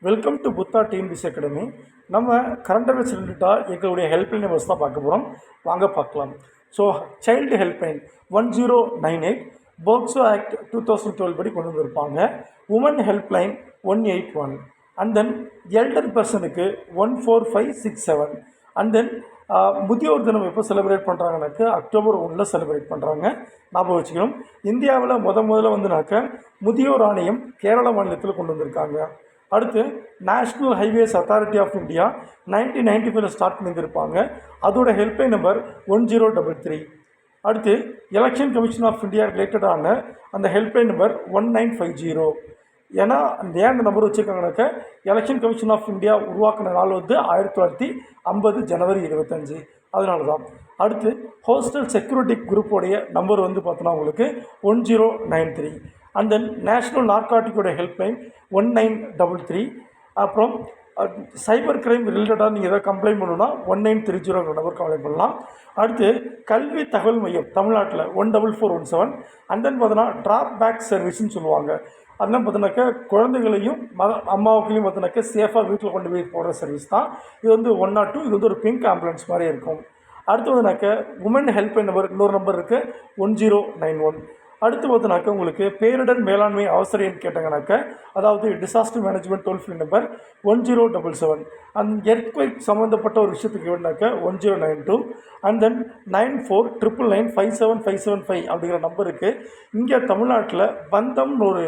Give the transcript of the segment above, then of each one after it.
Welcome to Buddha TNPSC academy. நம்ம current affairs ரிலேட்டடாக எங்களுடைய ஹெல்ப்லைன் நம்பர்ஸ் தான் பார்க்க போகிறோம். வாங்க பார்க்கலாம். So child helpline 1098 POCSO act 2012 படி கொண்டு வந்திருப்பாங்க. Woman helpline 181 and then elder பர்சனுக்கு 14567 அண்ட் தென் முதியோர் தினம் எப்போ செலிப்ரேட் பண்ணுறாங்கனாக்க அக்டோபர் 1 செலிப்ரேட் பண்ணுறாங்க. ஞாபகம் வச்சுக்கணும். இந்தியாவில் முதல்ல வந்துனாக்க முதியோர் ஆணையம் கேரள மாநிலத்தில் கொண்டு வந்திருக்காங்க. அடுத்து national highways authority of India 1995 start பண்ணியிருப்பாங்க. அதோட ஹெல்ப்லைன் நம்பர் 1033. அடுத்து எலெக்ஷன் கமிஷன் ஆஃப் இந்தியா ரிலேட்டடான அந்த ஹெல்ப்லைன் நம்பர் 1950. ஏன்னா ஏன் அந்த நம்பர் வச்சுருக்காங்கனாக்க எலெக்ஷன் கமிஷன் ஆஃப் இந்தியா உருவாக்கின நாள் வந்து 1950 ஜனவரி 25. அதனால தான். அடுத்து ஹோஸ்டல் செக்யூரிட்டி குரூப்போடைய நம்பர் வந்து பார்த்தோன்னா உங்களுக்கு 1093. அண்ட் தென் நேஷ்னல் நார்காட்டிக்கோட ஹெல்ப்லைன் 1933. அப்புறம் சைபர் கிரைம் ரிலேட்டடாக நீங்கள் எதாவது கம்ப்ளைண்ட் பண்ணணுன்னா 1930 நம்பர் கம்ப்ளைண்ட் பண்ணலாம். அடுத்து கல்வி தகவல் மையம் தமிழ்நாட்டில் 14417. அண்ட் தென் பார்த்தோன்னா ட்ராப் பேக் சர்வீஸ்ன்னு சொல்லுவாங்க. அதெல்லாம் பார்த்தோன்னாக்கா குழந்தைகளையும் அம்மாவுக்கையும் பார்த்தோன்னாக்கா சேஃபாக வீட்டில் கொண்டு போய் போடுற சர்வீஸ் தான். இது வந்து 102. இது வந்து ஒரு பிங்க் ஆம்புலன்ஸ் மாதிரி இருக்கும். அடுத்து பார்த்தோன்னாக்க உமன் ஹெல்ப்லைன் நம்பர் இன்னொரு நம்பர் இருக்குது 1091. அடுத்து பார்த்தோன்னாக்கா உங்களுக்கு பேரிடர் மேலாண்மை அவசர எண் கேட்டாங்கனாக்க அதாவது disaster management toll free number 1077. அந்த எர்த்குவைக் சம்மந்தப்பட்ட ஒரு விஷயத்துக்கு வேணுனாக்க 1092. அண்ட் தென் 9499957575 அப்படிங்கிற நம்பருக்கு இங்கே தமிழ்நாட்டில் பந்தம்னு ஒரு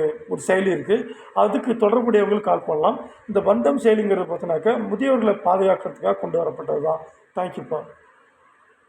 செயலி இருக்குது. அதுக்கு தொடர்புடையவங்களுக்கு கால் பண்ணலாம். இந்த பந்தம் செயலிங்கிறது பார்த்தோன்னாக்கா முதியோர்களை பாதுகாக்கிறதுக்காக கொண்டு வரப்பட்டது தான். தேங்க்யூப்பா.